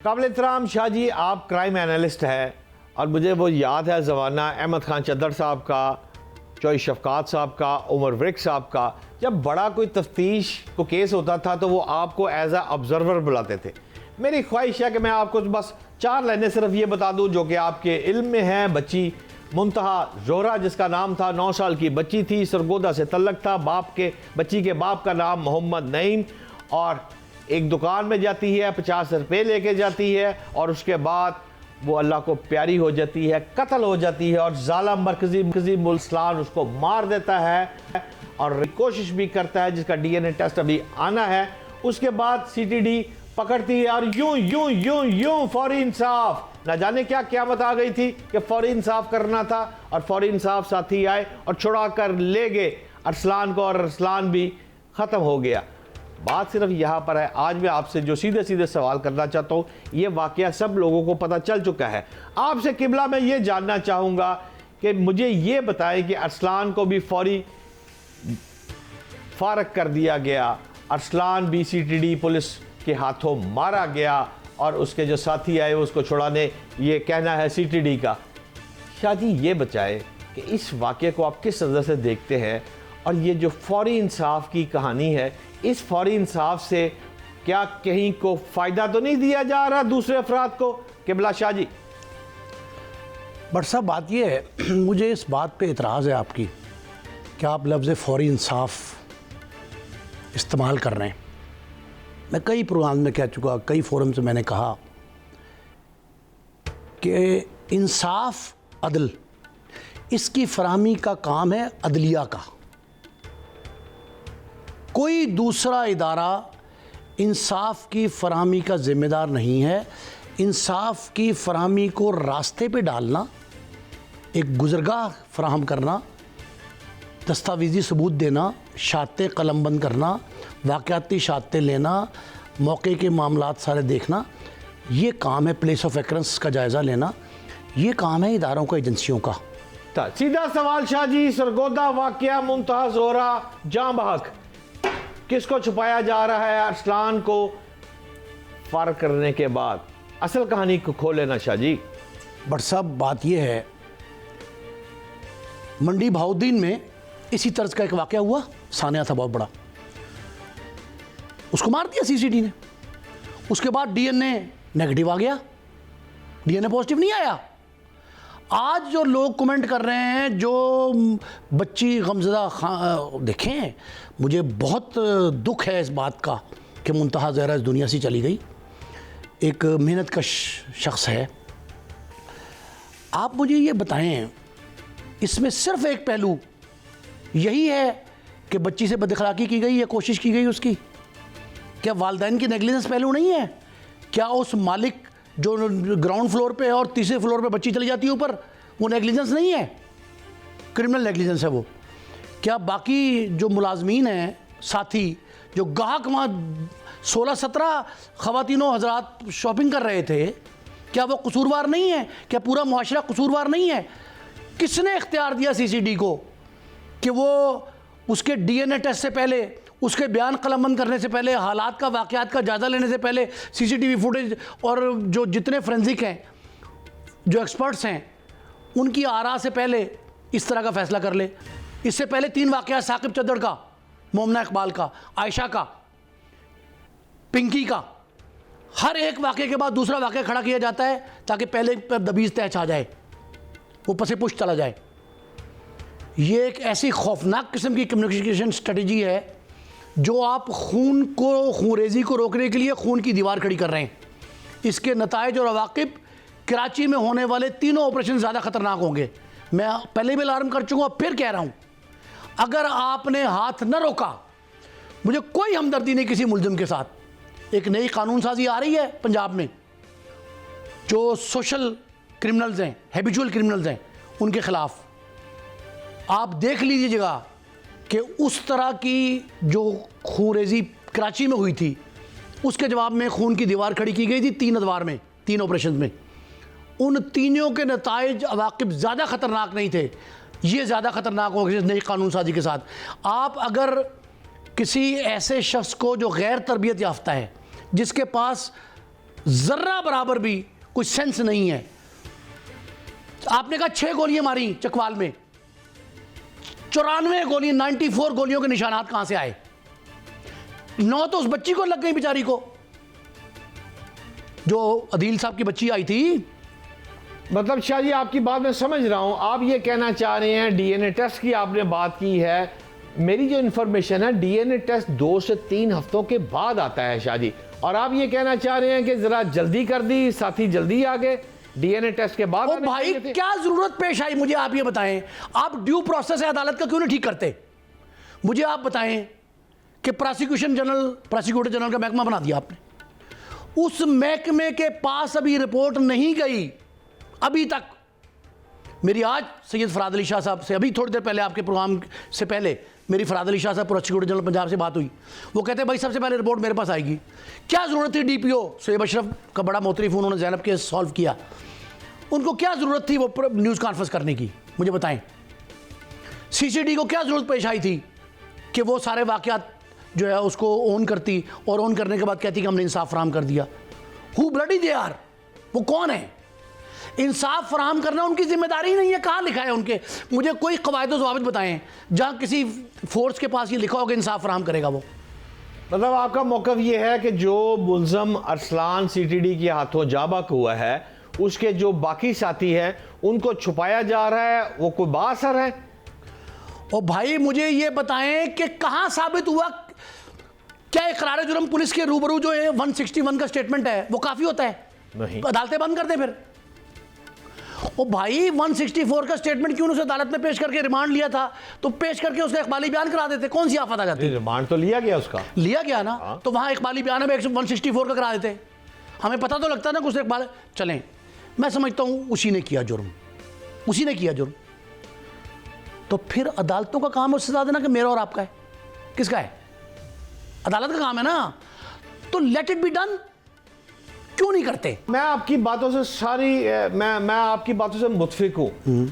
काबिल एहतराम शाह जी, आप क्राइम एनालिस्ट हैं और मुझे वो याद है ज़माना अहमद खान चद्दर साहब का, चौधरी शफकात साहब का, उमर वरिक साहब का। जब बड़ा कोई तफ्तीश को केस होता था तो वो आपको एज आ ऑब्जर्वर बुलाते थे। मेरी ख्वाहिश है कि मैं आपको बस 4 लाइनें सिर्फ ये बता दूं जो कि आपके इल्म में है। बच्ची मुंतहा जोहरा, जिसका नाम था, 9 साल की बच्ची थी, सरगोदा से तल्लक था। बच्ची के बाप का नाम मोहम्मद नईम, और एक दुकान में जाती है, 50 रुपये लेके जाती है और उसके बाद वो अल्लाह को प्यारी हो जाती है, कत्ल हो जाती है और जालिम मरकजी मुल्क उसको मार देता है और कोशिश भी करता है जिसका DNA टेस्ट अभी आना है। उसके बाद CTD पकड़ती है और यूं यूं यूं यूं फौरी इंसाफ, न जाने क्या क़यामत आ गई थी कि फौरी इंसाफ करना था और फौरी इंसाफ साथी आए और छुड़ा कर ले गए अरसलान को और अरसलान भी ख़त्म हो गया। बात सिर्फ यहाँ पर है। आज मैं आपसे जो सीधे सीधे सवाल करना चाहता हूँ, ये वाक़या सब लोगों को पता चल चुका है। आपसे किबला मैं ये जानना चाहूँगा कि मुझे ये बताएं कि अरसलान को भी फौरी फारग कर दिया गया, अरसलान भी CTD पुलिस के हाथों मारा गया और उसके जो साथी आए उसको छुड़ाने, ये कहना है CTD का। शाह जी, ये बताएं कि इस वाक़े को आप किस नज़र से देखते हैं और ये जो फौरी इंसाफ की कहानी है, इस फौरी इंसाफ से क्या कहीं को फ़ायदा तो नहीं दिया जा रहा दूसरे अफराद को? किबला शाह जी। बट साहब, बात ये है, मुझे इस बात पे इतराज़ है आपकी कि आप लफ्ज़ फौरी इंसाफ इस्तेमाल कर रहे हैं। मैं कई प्रोग्राम में कह चुका, कई फोरम से मैंने कहा कि इंसाफ, अदल, इसकी फराहमी का काम है अदलिया का। कोई दूसरा इदारा इंसाफ की फराहमी का ज़िम्मेदार नहीं है। इंसाफ की फराहमी को रास्ते पे डालना, एक गुज़रगाह फराहम करना, दस्तावेज़ी सबूत देना, शातें कलमबंद करना, वाक़याती शातें लेना, मौके के मामलात सारे देखना, ये काम है। प्लेस ऑफ एक्रेंस का जायज़ा लेना, ये काम है इदारों का, एजेंसियों का। सीधा सवाल शाह जी, सरगोदा वाक़या, मुंतहा जोहरा, जाँ बहक, किसको छुपाया जा रहा है? अरसलान को फारग करने के बाद असल कहानी को खोले ना शाह जी। बट साहब, बात यह है, मंडी बहाउद्दीन में इसी तर्ज का एक वाक़या हुआ, सानिया था बहुत बड़ा, उसको मार दिया CCD ने। उसके बाद DNA नेगेटिव आ गया, DNA पॉजिटिव नहीं आया। आज जो लोग कमेंट कर रहे हैं, जो बच्ची गमज़दा देखें, मुझे बहुत दुख है इस बात का कि मुंतहा ज़हरा इस दुनिया से चली गई। एक मेहनत कश शख्स है। आप मुझे ये बताएं, इसमें सिर्फ एक पहलू यही है कि बच्ची से बदअखलाक़ी की गई या कोशिश की गई उसकी? क्या वालिदैन की नेगलिजेंस पहलू नहीं है? क्या उस मालिक जो ग्राउंड फ्लोर पे है और तीसरे फ्लोर पे बच्ची चली जाती है ऊपर, वो नेगलिजेंस नहीं है? क्रिमिनल नेगलिजेंस है वो। क्या बाकी जो मुलाजमीन हैं, साथी जो गाहक वहाँ 16-17 ख़वातीनों हज़रात शॉपिंग कर रहे थे, क्या वो कसूरवार नहीं है? क्या पूरा मुआशरा कसूरवार नहीं है? किसने इख्तियार दिया CCD को कि वो उसके DNA टेस्ट से पहले, उसके बयान कलमबंद करने से पहले, हालात का, वाक़यात का जायज़ा लेने से पहले, CCTV फुटेज और जो जितने फोरेंसिक हैं, जो एक्सपर्ट्स हैं, उनकी आरा से पहले इस तरह का फ़ैसला कर ले? इससे पहले 3 वाक़या, साकिब चद्दड़ का, मोमना इकबाल का, आयशा का, पिंकी का, हर एक वाक़े के बाद दूसरा वाक़या खड़ा किया जाता है ताकि पहले पर दबीज़ तय छा जाए, वो पसे पुश चला जाए। ये एक ऐसी खौफनाक किस्म की कम्युनिकेशन स्ट्रेटजी है जो आप खूनरेज़ी को रोकने के लिए खून की दीवार खड़ी कर रहे हैं। इसके नताइज और अवाक़िब कराची में होने वाले तीनों ऑपरेशन ज़्यादा ख़तरनाक होंगे। मैं पहले भी अलार्म कर चुका, फिर कह रहा हूँ, अगर आपने हाथ न रोका, मुझे कोई हमदर्दी नहीं किसी मुल्ज़िम के साथ। एक नई कानून साजी आ रही है पंजाब में, जो सोशल क्रिमिनल्स हैं, हैबिचुअल क्रिमिनल्स हैं, उनके ख़िलाफ़ आप देख लीजिएगा कि उस तरह की जो खूनरेज़ी कराची में हुई थी, उसके जवाब में खून की दीवार खड़ी की गई थी 3 अदवार में, 3 ऑपरेशन में। उन तीनों के नताइज अवाक़िब ज़्यादा ख़तरनाक नहीं थे, ये ज़्यादा ख़तरनाक हो गए नई कानून साजी के साथ। आप अगर किसी ऐसे शख्स को जो गैर तरबियत याफ्ता है, जिसके पास जर्रा बराबर भी कोई सेंस नहीं है। आपने कहा 6 गोलियां मारी चकवाल में, 94 गोलियां, 94 गोलियों के निशानात कहां से आए? 9 तो उस बच्ची को लग गई बेचारी को, जो अदील साहब की बच्ची आई थी। मतलब शाह जी आपकी बात मैं समझ रहा हूं, आप ये कहना चाह रहे हैं डीएनए टेस्ट की आपने बात की है। मेरी जो इन्फॉर्मेशन है डीएनए टेस्ट 2 से 3 हफ्तों के बाद आता है शाह जी, और आप ये कहना चाह रहे हैं कि जरा जल्दी कर दी, साथी जल्दी आ गए डीएनए टेस्ट के बाद। ओ भाई क्या जरूरत पेश आई, मुझे आप ये बताएं, आप ड्यू प्रोसेस है अदालत का क्यों नहीं ठीक करते? मुझे आप बताएं कि प्रोसिक्यूटर जनरल का महकमा बना दिया आपने, उस महकमे के पास अभी रिपोर्ट नहीं गई अभी तक। मेरी आज सैयद फराद अली शाह साहब से अभी थोड़ी देर पहले, आपके प्रोग्राम से पहले, मेरी फराद अली शाह साहब प्रोसिक्यूटर जनरल पंजाब से बात हुई। वो कहते हैं भाई सबसे पहले रिपोर्ट मेरे पास आएगी। क्या ज़रूरत थी डीपीओ शोएब अशरफ का बड़ा मोतरिफ, उन्होंने ज़ैनब केस सॉल्व किया, उनको क्या ज़रूरत थी वो न्यूज़ कॉन्फ्रेंस करने की? मुझे बताएं। सीसीडी को क्या ज़रूरत पेश आई थी कि वो सारे वाक़यात जो है उसको ऑन करती, और ऑन करने के बाद कहती कि हमने इंसाफ फराहम कर दिया? हु ब्लडी दे आर, वो कौन है? इंसाफ फराहम करना उनकी जिम्मेदारी नहीं है। कहाँ लिखा है उनके? मुझे कोई कवायद व ज़वाबित बताएं जहाँ किसी फोर्स के पास ये लिखा होगा इंसाफ फराहम करेगा वो। मतलब आपका मौक़िफ़ ये है कि जो मुल्ज़म अरसलान सीटीडी के हाथों जाबक हुआ है, उसके जो बाकी साथी हैं उनको छुपाया जा रहा है, वो कोई बाअसर है? और भाई मुझे ये बताएं कि कहाँ साबित हुआ? क्या इकरार जुर्म पुलिस के रूबरू जो है 161 का स्टेटमेंट है वो काफ़ी होता है? नहीं। अदालतें बंद कर दे फिर। ओ भाई 164 का स्टेटमेंट क्यों उसे अदालत में पेश करके रिमांड लिया था, तो पेश करके उसका इकबाली बयान करा देते, कौन सी आफत आ जाती? रिमांड तो लिया गया उसका, लिया गया ना, तो वहाँ इकबाली बयान में 164 का करा देते, हमें पता तो लगता ना कि उसने इकबाल। चलें, मैं समझता हूँ उसी ने किया जुर्म, उसी ने किया जुर्म, तो फिर अदालतों का काम है उससे ज़्यादा ना कि मेरा और आपका है, किसका है? अदालत का काम है ना, तो लेट इट बी डन। क्यों नहीं करते? मैं आपकी बातों से मैं आपकी बातों से मुतफिक हूँ।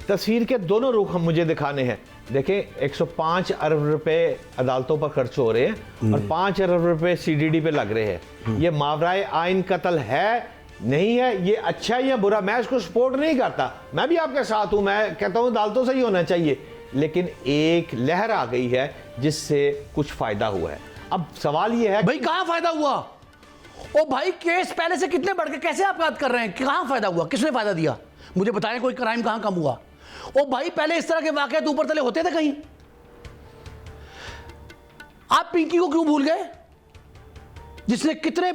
तस्वीर के दोनों रुख हम मुझे दिखाने हैं। देखें 105 अरब रुपए अदालतों पर खर्च हो रहे हैं और 5 अरब रुपए सीडीडी पे लग रहे हैं। ये मावराए आइन कत्ल है नहीं है, ये अच्छा या बुरा, मैं इसको सपोर्ट नहीं करता, मैं भी आपके साथ हूँ, मैं कहता हूँ अदालतों से ही होना चाहिए, लेकिन एक लहर आ गई है जिससे कुछ फायदा हुआ है। अब सवाल ये है भाई कहाँ फायदा हुआ? ओ भाई केस पहले से कितने बढ़ गए, कैसे आप बात कर रहे हैं? कहाँ फायदा हुआ? किसने फायदा दिया? मुझे बताएं कोई क्राइम कहाँ कम हुआ? ओ भाई पहले इस तरह के वाकयात ऊपर तले होते थे कहीं? आप पिंकी को क्यों भूल गए, जिसने कितने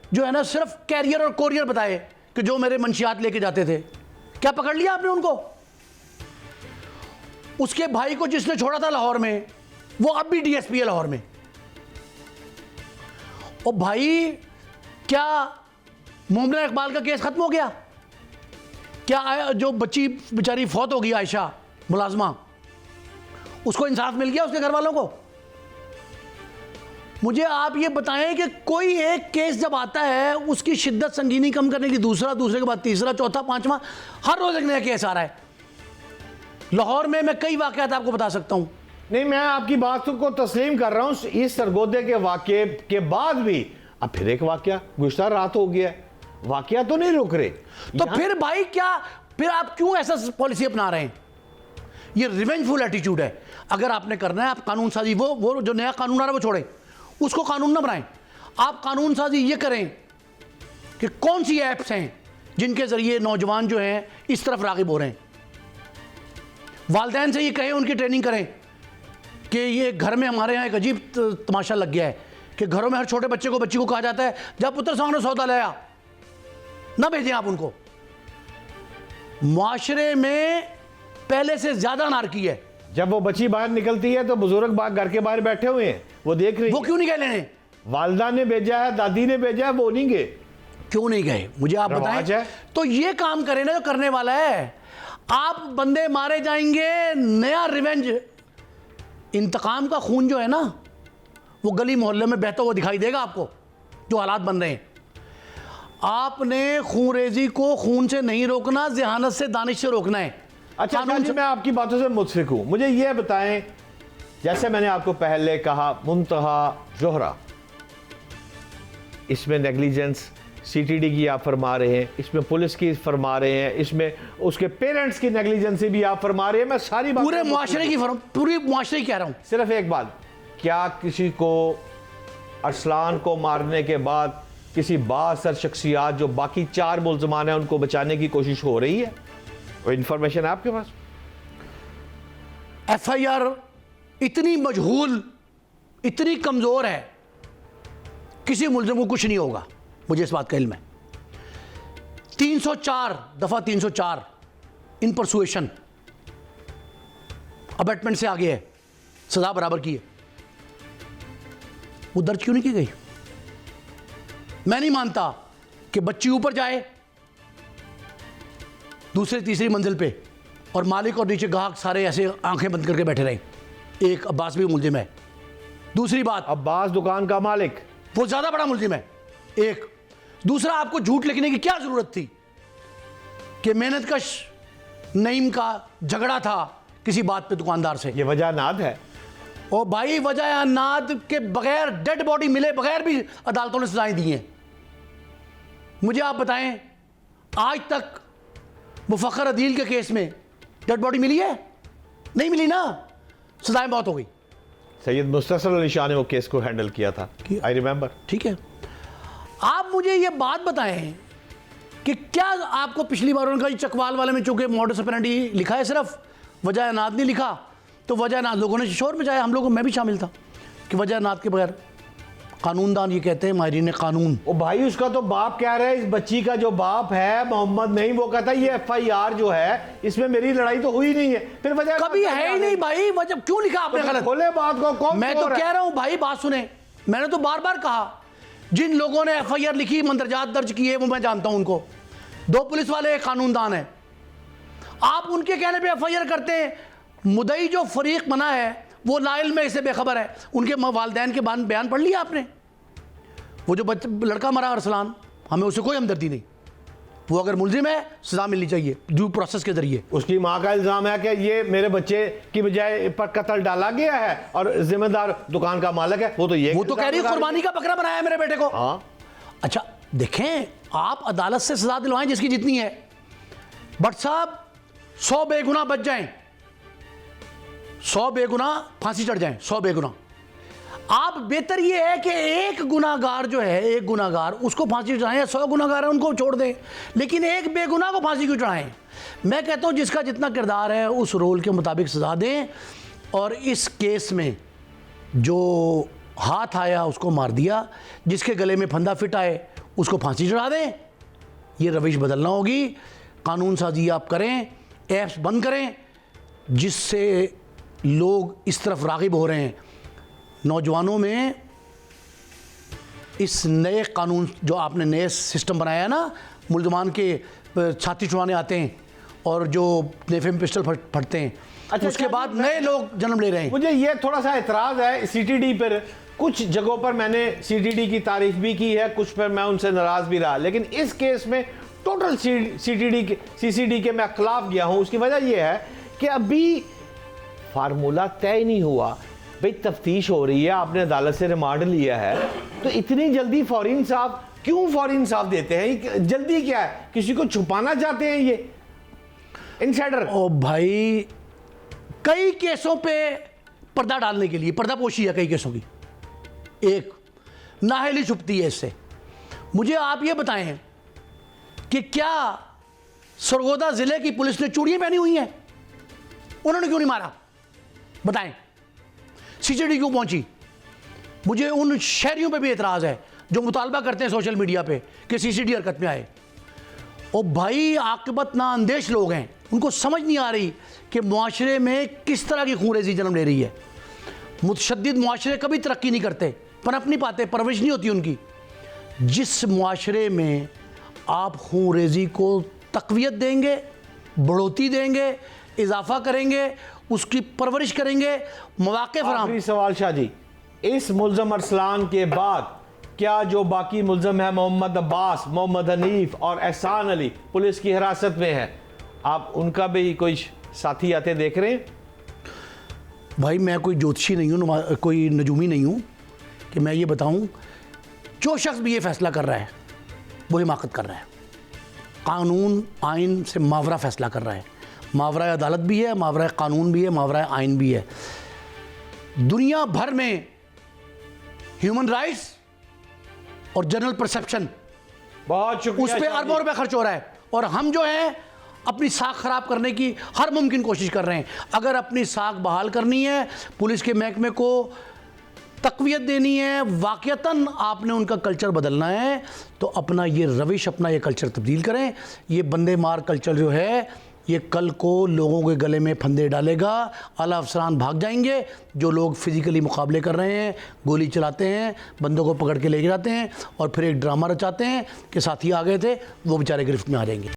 जो है ना सिर्फ कैरियर और कोरियर बताए कि जो मेरे मंशियात लेके जाते थे? क्या पकड़ लिया आपने उनको? उसके भाई को जिसने छोड़ा था लाहौर में, वो अब भी डीएसपी है लाहौर में। ओ भाई क्या मोमिना इकबाल का केस खत्म हो गया? क्या जो बच्ची बेचारी फौत हो गई आयशा मुलाजमा, उसको इंसाफ मिल गया उसके घर वालों को? मुझे आप ये बताएं कि कोई एक केस जब आता है उसकी शिद्दत संगीनी कम करने की दूसरा, दूसरे के बाद तीसरा, चौथा, पांचवा, हर रोज एक नया केस आ रहा है। लाहौर में मैं कई वाकयात आपको बता सकता हूं। नहीं, मैं आपकी बात को तस्लीम कर रहा हूं। इस सरगोदे के वाकये के बाद भी अब फिर एक वाकया गुज़श्ता रात हो गया, वाकया तो नहीं रुक रहे। तो फिर भाई क्या, फिर आप क्यों ऐसा पॉलिसी अपना रहे हैं? ये रिवेंजफुल एटीट्यूड है। अगर आपने करना है आप कानून साजी, वो जो नया कानून आ रहा है वो छोड़ें, उसको कानून ना बनाएं। आप कानून साजी ये करें कि कौन सी ऐप्स हैं जिनके जरिए नौजवान जो हैं इस तरफ रागिब हो रहे हैं। वालिदैन से ये कहें, उनकी ट्रेनिंग करें कि ये घर में हमारे यहाँ एक अजीब तमाशा लग गया है कि घरों में हर छोटे बच्चे को, बच्ची को कहा जाता है जब पुत्र सामने सौदा ले आ, ना भेजें आप उनको। माशरे में पहले से ज्यादा नारकी है। जब वो बच्ची बाहर निकलती है तो बुजुर्ग घर के बाहर बैठे हुए हैं, वो देख रहे हैं। वो क्यों नहीं गए लेने? वालदा ने भेजा है, दादी ने भेजा है, वो नहीं गए। क्यों नहीं गए मुझे आप बताएं। तो ये काम करें ना जो करने वाला है। आप बंदे मारे जाएंगे, नया रिवेंज, इंतकाम का खून जो है ना वो गली मोहल्ले में बहता हुआ दिखाई देगा आपको, जो हालात बन रहे हैं। आपने खूनरेजी को खून से नहीं रोकना, ज़हानत से, दानिश से रोकना है। अच्छा जी, मैं आपकी बातों से मुत्फिक हूं। मुझे यह बताएं, जैसे मैंने आपको पहले कहा, मुंतहा जोहरा, इसमें नेग्लिजेंस सीटीडी की आप फरमा रहे हैं, इसमें पुलिस की फरमा रहे हैं, इसमें उसके पेरेंट्स की नेग्लिजेंसी भी आप फरमा रहे हैं। मैं सारी बात पूरे मुआशरे की पूरी मुआशरे की कह रहा हूं। सिर्फ एक बात, क्या किसी को अरसलान को मारने के बाद किसी बाअसर शख्सियात जो बाकी 4 मुल्ज़मान हैं उनको बचाने की कोशिश हो रही है? वो इन्फॉर्मेशन है आपके पास? एफआईआर इतनी मजहूल, इतनी कमजोर है, किसी मुल्ज़िम को कुछ नहीं होगा, मुझे इस बात का इल्म है। 304 दफा 304 इन परसुएशन अबेटमेंट से आगे है, सजा बराबर की है, वो दर्ज क्यों नहीं की गई? मैं नहीं मानता कि बच्ची ऊपर जाए दूसरी तीसरी मंजिल पे और मालिक और नीचे गाहक सारे ऐसे आंखें बंद करके बैठे रहे। एक अब्बास भी मुल्जिम है। दूसरी बात, अब्बास दुकान का मालिक, वो ज्यादा बड़ा मुल्जिम है। एक दूसरा, आपको झूठ लिखने की क्या जरूरत थी कि मेहनतकश नईम का झगड़ा था किसी बात पे दुकानदार से? ये वजह नाद है। ओ भाई, वजह नाद के बगैर, डेड बॉडी मिले बगैर भी अदालतों ने सजाएं दी हैं। मुझे आप बताएं, आज तक मुफक्खर अदील के केस में डेड बॉडी मिली है? नहीं मिली ना, सजाएं बहुत हो गई। सैयद मुस्तफा अली शाह ने वो केस को हैंडल किया था, आई रिमेंबर। ठीक है, आप मुझे ये बात बताएं कि क्या आपको पिछली बार उनका चकवाल वाले में चूंकि मॉडस ऑपरेंडी लिखा है, सिर्फ वजह नाद नहीं लिखा, तो वजह नाद लोगों ने शोर मचाया, हम लोगों, मैं भी शामिल था, कि वजह नाद के बगैर, कानूनदान ये कहते हैं, माहिरीन कानून। ओ भाई, उसका तो बाप कह रहा है, इस बच्ची का जो बाप है मोहम्मद नहीं, वो कहता है ये एफआईआर जो है इसमें मेरी लड़ाई तो हुई नहीं है। फिर वजह कभी है ही नहीं भाई, वजह क्यों लिखा आपने गलत? खोले बात को, कौन मैं तो कह रहा हूं भाई, बात सुने, मैंने तो बार बार कहा, जिन लोगों ने एफआईआर लिखी, मंदरजात दर्ज किए, वो मैं जानता हूं उनको। 2 पुलिस वाले, एक कानूनदान है। आप उनके कहने पे एफआईआर करते हैं। मुदई जो फरीक बना है वो लाइल में इसे बेखबर है। उनके वालिदैन के बयान पढ़ लिया आपने? वो जो लड़का मरा अरसलान, हमें उससे कोई हमदर्दी नहीं, वो अगर मुलजिम है सजा मिलनी चाहिए ड्यू प्रोसेस के जरिए। उसकी माँ का इल्जाम है कि ये मेरे बच्चे की बजाय पर कत्ल डाला गया है और जिम्मेदार दुकान का मालिक है। वो तो कह रही है कुर्बानी का बकरा बनाया है मेरे बेटे को। हाँ, अच्छा देखें, आप अदालत से सजा दिलवाएं जिसकी जितनी है, बट साहब 100 बेगुनाह बच जाएं, 100 बेगुनाह फांसी चढ़ जाएं, 100 बेगुनाह। आप बेहतर ये है कि एक गुनाहगार जो है, एक गुनाहगार उसको फांसी चढ़ाएं, 100 गुनाहगार है उनको छोड़ दें, लेकिन एक बेगुनाह को फांसी क्यों चढ़ाएं? मैं कहता हूं जिसका जितना किरदार है उस रोल के मुताबिक सजा दें, और इस केस में जो हाथ आया उसको मार दिया, जिसके गले में फंदा फिट आए उसको फांसी चढ़ा दें। ये रविश बदलना होगी, कानून साजी आप करें, ऐप्स बंद करें जिससे लोग इस तरफ राग़िब हो रहे हैं। नौजवानों में इस नए कानून जो आपने नए सिस्टम बनाया है ना, मुल्ज़मान के छाती छुड़ाने आते हैं और जो नेफे में पिस्टल फटते हैं, अच्छा, उसके बाद नए लोग जन्म ले रहे हैं। मुझे ये थोड़ा सा एतराज़ है सीटीडी पर। कुछ जगहों पर मैंने सीटीडी की तारीफ भी की है, कुछ पर मैं उनसे नाराज़ भी रहा, लेकिन इस केस में टोटल सीसीडी के मैं खिलाफ गया हूँ। उसकी वजह यह है कि अभी फार्मूला तय नहीं हुआ। भाई तफ्तीश हो रही है, आपने अदालत से रिमांड लिया है, तो इतनी जल्दी फौरी इंसाफ क्यों फौरी इंसाफ देते हैं? जल्दी क्या है? किसी को छुपाना चाहते हैं ये इनसाइडर? ओ भाई, कई केसों पे पर्दा डालने के लिए पर्दापोशी है कई केसों की, एक नाहली छुपती है इससे। मुझे आप ये बताएं कि क्या सरगोदा जिले की पुलिस ने चूड़ियां पहनी हुई हैं? उन्होंने क्यों नहीं मारा? बताएं, सीसीडी क्यों पहुंची? मुझे उन शहरियों पे भी एतराज़ है जो मुतालबा करते हैं सोशल मीडिया पे कि सीसीडी हरकत में आए। ओ भाई, आकिबत ना अंदेश लोग हैं, उनको समझ नहीं आ रही कि मुआशरे में किस तरह की खूंरेज़ी जन्म ले रही है। मुतशद्दिद मुआशरे कभी तरक्की नहीं करते, पनप नहीं पाते, परवरिश नहीं होती उनकी। जिस मुआशरे में आप खूंरेज़ी को तक़वियत देंगे, बढ़ोतरी देंगे, इजाफा करेंगे, उसकी परवरिश करेंगे, मौक़े फराहम। आखिरी सवाल शाह जी, इस मुल्ज़म अरसलान के बाद क्या जो बाकी मुल्ज़म है मोहम्मद अब्बास, मोहम्मद हनीफ और एहसान अली पुलिस की हिरासत में है, आप उनका भी कोई साथी आते देख रहे हैं? भाई मैं कोई ज्योतिषी नहीं हूँ, कोई नजूमी नहीं हूँ कि मैं ये बताऊँ। जो शख्स भी ये फैसला कर रहा है वो हिमाकत कर रहा है। कानून आइन से मावरा फैसला कर रहा है। मावरा अदालत भी है, मावरा कानून भी है, मावरा आइन भी है। दुनिया भर में ह्यूमन राइट्स और जनरल परसेप्शन, बहुत शुक्रिया उस पर शाह अरबों जी। रुपए खर्च हो रहा है, और हम जो है अपनी साख खराब करने की हर मुमकिन कोशिश कर रहे हैं। अगर अपनी साख बहाल करनी है, पुलिस के महकमे को तक़वियत देनी है, वाक़यतन आपने उनका कल्चर बदलना है, तो अपना ये रविश, अपना ये कल्चर तब्दील करें। ये बंदे मार कल्चर जो है, ये कल को लोगों के गले में फंदे डालेगा। आला अफसरान भाग जाएंगे, जो लोग फिज़िकली मुकाबले कर रहे हैं, गोली चलाते हैं, बंदों को पकड़ के लेके जाते हैं, और फिर एक ड्रामा रचाते हैं कि साथी आ गए थे, वो बेचारे गिरफ्त में आ जाएंगे।